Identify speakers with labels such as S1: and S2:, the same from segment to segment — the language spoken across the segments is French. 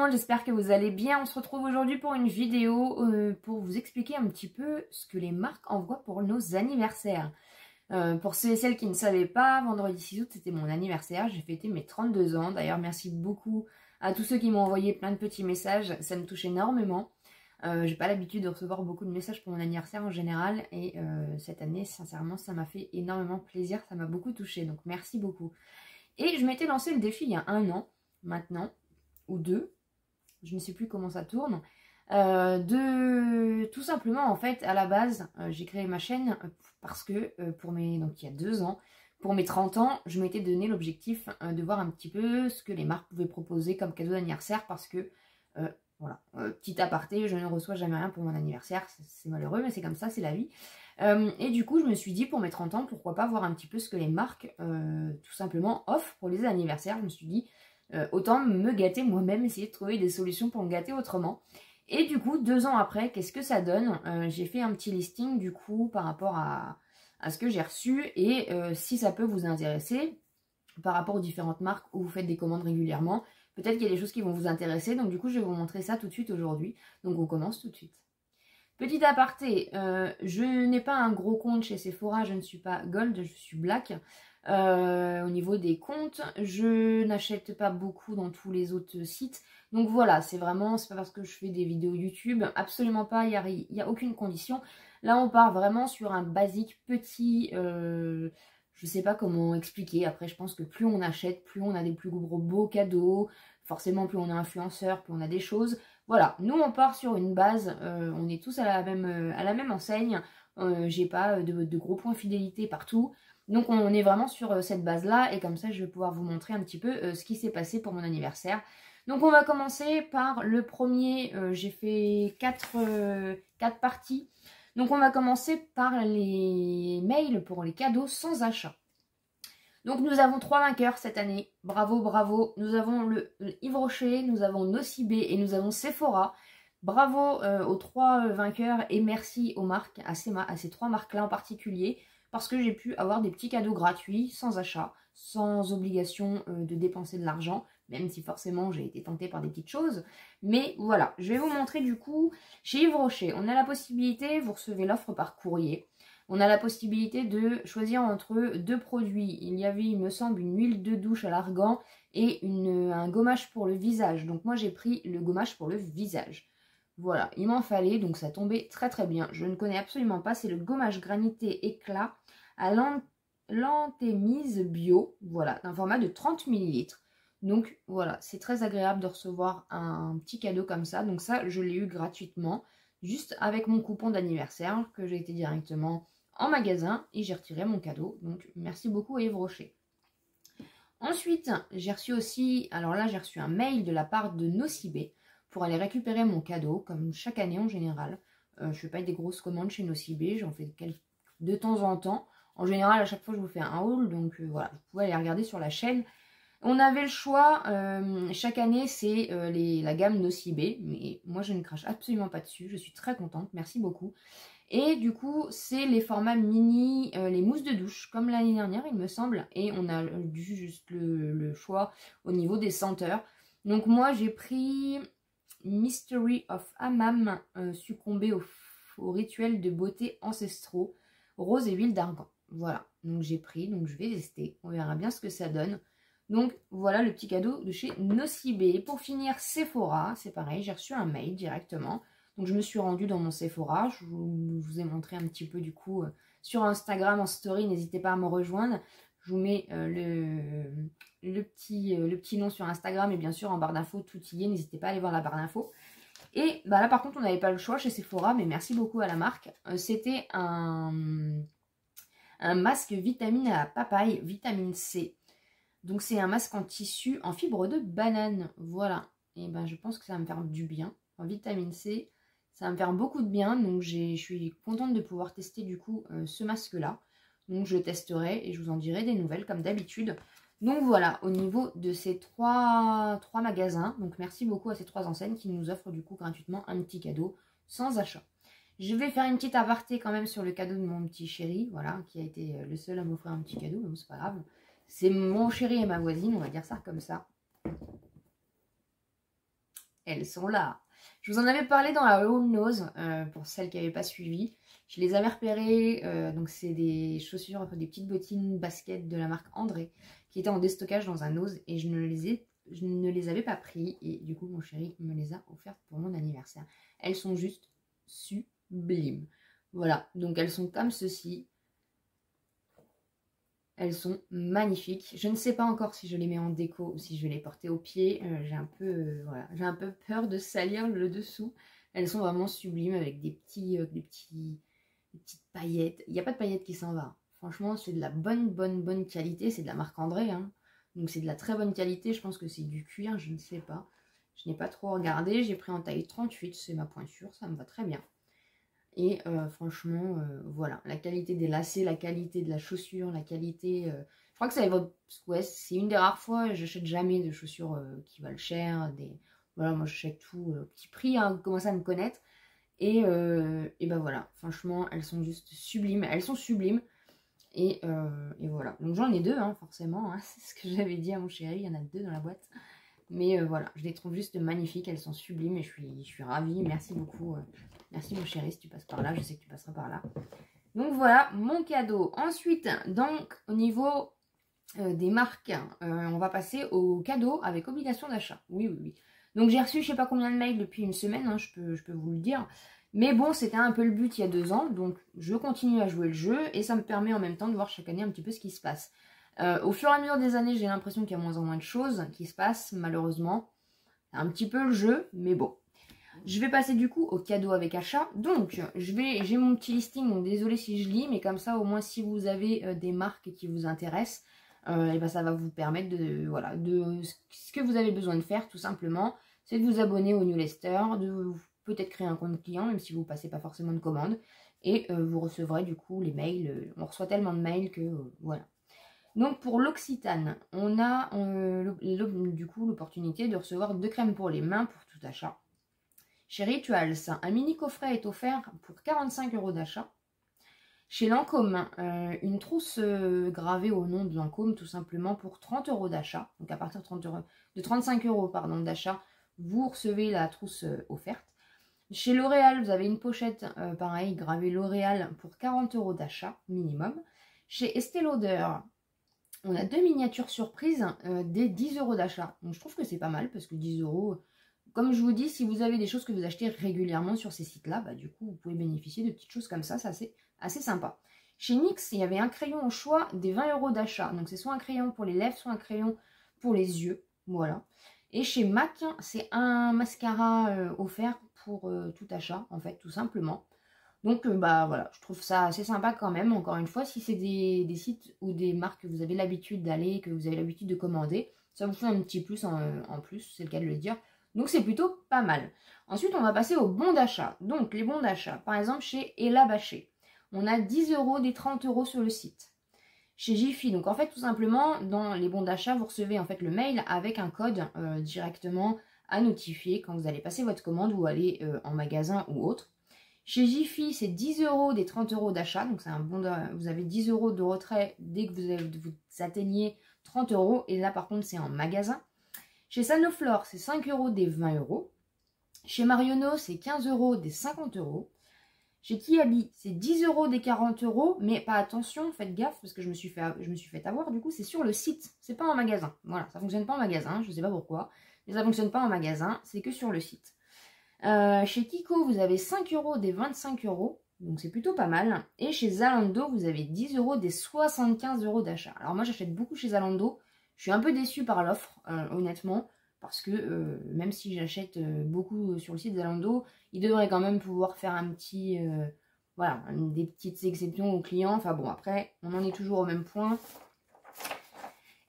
S1: monde, j'espère que vous allez bien. On se retrouve aujourd'hui pour une vidéo pour vous expliquer un petit peu ce que les marques envoient pour nos anniversaires. Pour ceux et celles qui ne savaient pas, vendredi 6 août c'était mon anniversaire, j'ai fêté mes 32 ans. D'ailleurs merci beaucoup à tous ceux qui m'ont envoyé plein de petits messages, ça me touche énormément. J'ai pas l'habitude de recevoir beaucoup de messages pour mon anniversaire en général et cette année sincèrement ça m'a fait énormément plaisir, ça m'a beaucoup touchée, donc merci beaucoup. Et je m'étais lancé le défi il y a 1 an maintenant, ou 2, je ne sais plus comment ça tourne, de tout simplement en fait à la base j'ai créé ma chaîne parce que donc il y a 2 ans, pour mes 30 ans, je m'étais donné l'objectif de voir un petit peu ce que les marques pouvaient proposer comme cadeau d'anniversaire parce que voilà, petit aparté, je ne reçois jamais rien pour mon anniversaire, c'est malheureux mais c'est comme ça, c'est la vie. Et du coup je me suis dit pour mes 30 ans, pourquoi pas voir un petit peu ce que les marques tout simplement offrent pour les anniversaires. Je me suis dit autant me gâter moi-même, essayer de trouver des solutions pour me gâter autrement. Et du coup 2 ans après, qu'est-ce que ça donne? J'ai fait un petit listing du coup par rapport à ce que j'ai reçu et si ça peut vous intéresser par rapport aux différentes marques où vous faites des commandes régulièrement, peut-être qu'il y a des choses qui vont vous intéresser, donc du coup je vais vous montrer ça tout de suite aujourd'hui. Donc on commence tout de suite. Petit aparté, je n'ai pas un gros compte chez Sephora, je ne suis pas Gold, je suis Black. Au niveau des comptes, je n'achète pas beaucoup dans tous les autres sites. Donc voilà, c'est pas parce que je fais des vidéos YouTube, absolument pas, il n'y a aucune condition. Là on part vraiment sur un basique petit, je sais pas comment expliquer. Après je pense que plus on achète, plus on a des plus gros beaux cadeaux. Forcément plus on est influenceur, plus on a des choses. Voilà, nous on part sur une base, on est tous à la même enseigne. J'ai pas de gros points fidélité partout. Donc on est vraiment sur cette base-là et comme ça je vais pouvoir vous montrer un petit peu ce qui s'est passé pour mon anniversaire. Donc on va commencer par le premier, j'ai fait 4 parties. Donc on va commencer par les mails pour les cadeaux sans achat. Donc nous avons 3 vainqueurs cette année, bravo, bravo. Nous avons le Yves Rocher, nous avons Nocibé et nous avons Sephora. Bravo aux 3 vainqueurs et merci aux marques, à ces 3 marques-là en particulier, parce que j'ai pu avoir des petits cadeaux gratuits, sans achat, sans obligation de dépenser de l'argent, même si forcément j'ai été tentée par des petites choses. Mais voilà, je vais vous montrer du coup, chez Yves Rocher, on a la possibilité, vous recevez l'offre par courrier. On a la possibilité de choisir entre 2 produits. Il y avait, il me semble, une huile de douche à l'argan et un gommage pour le visage. Donc moi, j'ai pris le gommage pour le visage. Voilà, il m'en fallait, donc ça tombait très très bien. Je ne connais absolument pas, c'est le gommage granité éclat à l'antémise bio, voilà, d'un format de 30 ml. Donc voilà, c'est très agréable de recevoir un petit cadeau comme ça. Donc ça, je l'ai eu gratuitement, juste avec mon coupon d'anniversaire que j'ai été directement en magasin et j'ai retiré mon cadeau. Donc merci beaucoup à Yves Rocher. Ensuite, j'ai reçu aussi, alors là j'ai reçu un mail de la part de Nocibé pour aller récupérer mon cadeau, comme chaque année en général. Je ne fais pas des grosses commandes chez Nocibé, j'en fais de temps en temps. En général, à chaque fois, je vous fais un haul, donc voilà, vous pouvez aller regarder sur la chaîne. On avait le choix, chaque année, c'est la gamme Nocibé, mais moi, je ne crache absolument pas dessus, je suis très contente, merci beaucoup. Et du coup, c'est les formats mini, les mousses de douche, comme l'année dernière, il me semble. Et on a juste le choix au niveau des senteurs. Donc moi, j'ai pris Mystery of Hammam, succombé au rituel de beauté ancestraux, rose et huile d'argan. Voilà, donc j'ai pris, donc je vais tester. On verra bien ce que ça donne. Donc voilà le petit cadeau de chez Nocibé. Pour finir, Sephora, c'est pareil, j'ai reçu un mail directement. Donc je me suis rendue dans mon Sephora, je vous ai montré un petit peu du coup sur Instagram en story, n'hésitez pas à me rejoindre. Je vous mets le petit nom sur Instagram et bien sûr en barre d'infos, tout y est, n'hésitez pas à aller voir la barre d'infos. Et bah là par contre on n'avait pas le choix chez Sephora, mais merci beaucoup à la marque. C'était un masque vitamine à la papaye, vitamine C. Donc c'est un masque en tissu en fibre de banane, voilà. Et ben je pense que ça va me faire du bien, en vitamine C. Ça va me faire beaucoup de bien, donc je suis contente de pouvoir tester du coup ce masque-là. Donc je testerai et je vous en dirai des nouvelles comme d'habitude. Donc voilà, au niveau de ces trois magasins, donc merci beaucoup à ces 3 enseignes qui nous offrent du coup gratuitement un petit cadeau sans achat. Je vais faire une petite aparté quand même sur le cadeau de mon petit chéri, voilà, qui a été le seul à m'offrir un petit cadeau, donc c'est pas grave. C'est mon chéri et ma voisine, on va dire ça comme ça. elles sont là. Je vous en avais parlé dans la All Nose, pour celles qui n'avaient pas suivi. Je les avais repérées, donc c'est des chaussures, des petites bottines basket de la marque André, qui étaient en déstockage dans un Nose, et je ne les avais pas pris, et du coup mon chéri me les a offertes pour mon anniversaire. Elles sont juste sublimes. Voilà, donc elles sont comme ceci. Elles sont magnifiques. Je ne sais pas encore si je les mets en déco ou si je vais les porter au pied. Voilà, j'ai un peu peur de salir le dessous. Elles sont vraiment sublimes avec des petites paillettes. Il n'y a pas de paillettes qui s'en va. Franchement, c'est de la bonne qualité. C'est de la marque André, hein. Donc c'est de la très bonne qualité. Je pense que c'est du cuir, je ne sais pas. Je n'ai pas trop regardé. J'ai pris en taille 38, c'est ma pointure, ça me va très bien. Et franchement, voilà, la qualité des lacets, la qualité de la chaussure, la qualité... je crois que ça va... Ouais, c'est une des rares fois, j'achète jamais de chaussures qui valent cher. Voilà, moi j'achète tout au petit prix, hein, vous commencez à me connaître. Et ben voilà, franchement, elles sont juste sublimes. Elles sont sublimes. Et voilà. Donc j'en ai deux, hein, forcément. Hein, c'est ce que j'avais dit à mon chéri, il y en a deux dans la boîte. Mais voilà, je les trouve juste magnifiques, elles sont sublimes et je suis ravie. Merci beaucoup. Merci mon chéri si tu passes par là, je sais que tu passeras par là. Donc voilà, mon cadeau. Ensuite, donc au niveau des marques, on va passer au cadeau avec obligation d'achat. Oui. Donc j'ai reçu je sais pas combien de mails depuis une semaine, hein, je peux vous le dire. Mais bon, c'était un peu le but il y a 2 ans, donc je continue à jouer le jeu et ça me permet en même temps de voir chaque année un petit peu ce qui se passe. Au fur et à mesure des années, j'ai l'impression qu'il y a moins en moins de choses qui se passent, malheureusement. Un petit peu le jeu, mais bon. Je vais passer du coup au cadeau avec achat. Donc, j'ai mon petit listing, donc désolé si je lis, mais comme ça, au moins, si vous avez des marques qui vous intéressent, et ben, ça va vous permettre ce que vous avez besoin de faire, tout simplement, c'est de vous abonner au newsletter, de peut-être créer un compte client, même si vous ne passez pas forcément de commandes, et vous recevrez du coup les mails. On reçoit tellement de mails que voilà. Donc pour l'Occitane, on a du coup l'opportunité de recevoir 2 crèmes pour les mains pour tout achat. Chez Rituals, un mini coffret est offert pour 45 € d'achat. Chez Lancôme, une trousse gravée au nom de Lancôme tout simplement pour 30 € d'achat. Donc à partir de 35 € d'achat, vous recevez la trousse offerte. Chez L'Oréal, vous avez une pochette pareil gravée L'Oréal pour 40 € d'achat minimum. Chez Estée Lauder, on a 2 miniatures surprises des 10 € d'achat. Donc je trouve que c'est pas mal parce que 10 €, comme je vous dis, si vous avez des choses que vous achetez régulièrement sur ces sites-là, bah, du coup vous pouvez bénéficier de petites choses comme ça, c'est assez sympa. Chez NYX, il y avait un crayon au choix des 20 € d'achat. Donc c'est soit un crayon pour les lèvres, soit un crayon pour les yeux. Voilà. Et chez MAC, c'est un mascara offert pour tout achat, en fait, tout simplement. Donc, bah voilà, je trouve ça assez sympa quand même. Encore une fois, si c'est des sites ou des marques que vous avez l'habitude d'aller, que vous avez l'habitude de commander, ça vous fait un petit plus en plus, c'est le cas de le dire. Donc, c'est plutôt pas mal. Ensuite, on va passer aux bons d'achat. Donc, les bons d'achat, par exemple, chez Ella Baché, on a 10 € des 30 € sur le site. Chez Jiffy, donc en fait, tout simplement, dans les bons d'achat, vous recevez en fait le mail avec un code directement à notifier quand vous allez passer votre commande ou aller en magasin ou autre. Chez Jiffy, c'est 10 € des 30 € d'achat. Donc, c'est un bon vous avez 10 € de retrait dès que vous atteignez 30 €. Et là, par contre, c'est en magasin. Chez Sanoflore, c'est 5 € des 20 €. Chez Marionneau, c'est 15 € des 50 €. Chez Kiabi, c'est 10 € des 40 €. Mais pas attention, faites gaffe parce que je me suis fait avoir. Du coup, c'est sur le site. C'est pas en magasin. Voilà, ça fonctionne pas en magasin. Je ne sais pas pourquoi. Mais ça fonctionne pas en magasin. C'est que sur le site. Chez Kiko, vous avez 5 € des 25 €, donc c'est plutôt pas mal. Et chez Zalando, vous avez 10 € des 75 € d'achat. Alors moi, j'achète beaucoup chez Zalando. Je suis un peu déçue par l'offre, honnêtement, parce que même si j'achète beaucoup sur le site Zalando, ils devraient quand même pouvoir faire un petit... voilà, des petites exceptions aux clients. Enfin bon, après, on en est toujours au même point.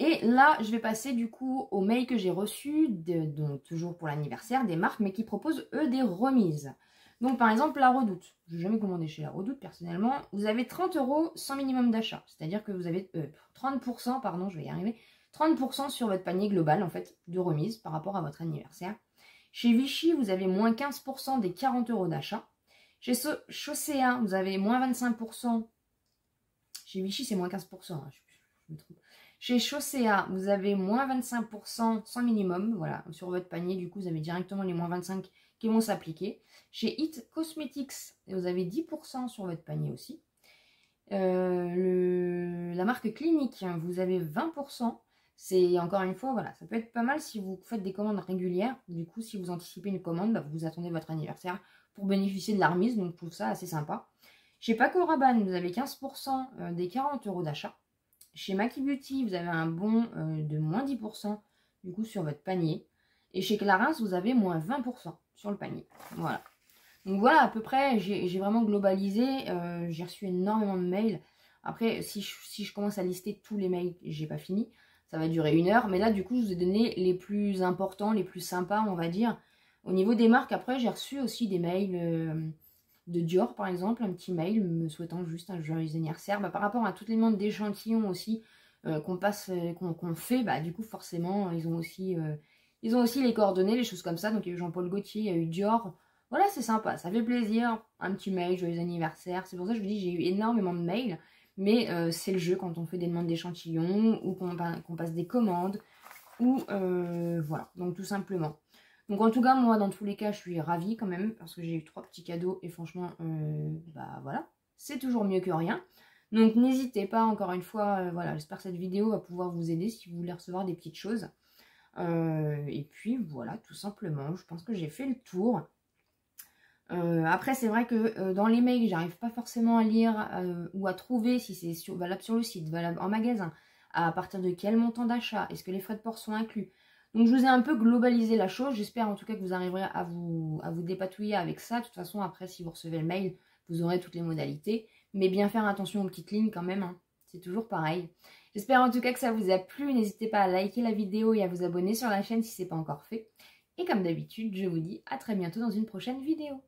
S1: Et là, je vais passer du coup au mail que j'ai reçu, donc toujours pour l'anniversaire, des marques, mais qui proposent eux des remises. Donc par exemple, La Redoute. Je n'ai jamais commandé chez La Redoute personnellement. Vous avez 30 € sans minimum d'achat. C'est-à-dire que vous avez 30%, pardon, je vais y arriver, 30% sur votre panier global en fait de remise par rapport à votre anniversaire. Chez Vichy, vous avez moins 15% des 40 € d'achat. Chez Chaussea, vous avez moins 25%. Chez Vichy, c'est moins 15%. Hein. je me trompe. Chez Chaussea, vous avez moins 25% sans minimum. Voilà, sur votre panier, du coup, vous avez directement les moins 25 qui vont s'appliquer. Chez It Cosmetics, vous avez 10% sur votre panier aussi. La marque Clinique, vous avez 20%. C'est encore une fois, voilà, ça peut être pas mal si vous faites des commandes régulières. Du coup, si vous anticipez une commande, bah, vous attendez votre anniversaire pour bénéficier de la remise. Donc, je trouve ça assez sympa. Chez Paco Rabanne, vous avez 15% des 40 € d'achat. Chez Maki Beauty, vous avez un bon de moins 10% du coup sur votre panier. Et chez Clarins, vous avez moins 20% sur le panier. Voilà. Donc voilà, à peu près, j'ai vraiment globalisé. J'ai reçu énormément de mails. Après, si je commence à lister tous les mails, j'ai pas fini. Ça va durer 1 heure. Mais là, du coup, je vous ai donné les plus importants, les plus sympas, on va dire. Au niveau des marques, après, j'ai reçu aussi des mails de Dior, par exemple. Un petit mail me souhaitant juste un joyeux anniversaire. Bah, par rapport à toutes les demandes d'échantillons aussi qu'on fait, bah, du coup, forcément, ils ont aussi les coordonnées, les choses comme ça. Donc, il y a eu Jean-Paul Gaultier, il y a eu Dior. Voilà, c'est sympa, ça fait plaisir. Un petit mail, joyeux anniversaire. C'est pour ça que je vous dis, j'ai eu énormément de mails. Mais c'est le jeu quand on fait des demandes d'échantillons ou qu'on passe des commandes. Ou voilà, donc tout simplement. Donc en tout cas, moi, dans tous les cas, je suis ravie quand même. Parce que j'ai eu 3 petits cadeaux. Et franchement, bah voilà, c'est toujours mieux que rien. Donc n'hésitez pas, encore une fois, voilà, j'espère que cette vidéo va pouvoir vous aider si vous voulez recevoir des petites choses. Et puis voilà, tout simplement, je pense que j'ai fait le tour. Après, c'est vrai que dans les mails, j'arrive pas forcément à lire ou à trouver si c'est valable sur le site, valable en magasin, à partir de quel montant d'achat, est-ce que les frais de port sont inclus. Donc, je vous ai un peu globalisé la chose. J'espère en tout cas que vous arriverez à vous dépatouiller avec ça. De toute façon, après, si vous recevez le mail, vous aurez toutes les modalités. Mais bien faire attention aux petites lignes quand même, hein. C'est toujours pareil. J'espère en tout cas que ça vous a plu. N'hésitez pas à liker la vidéo et à vous abonner sur la chaîne si ce n'est pas encore fait. Et comme d'habitude, je vous dis à très bientôt dans une prochaine vidéo.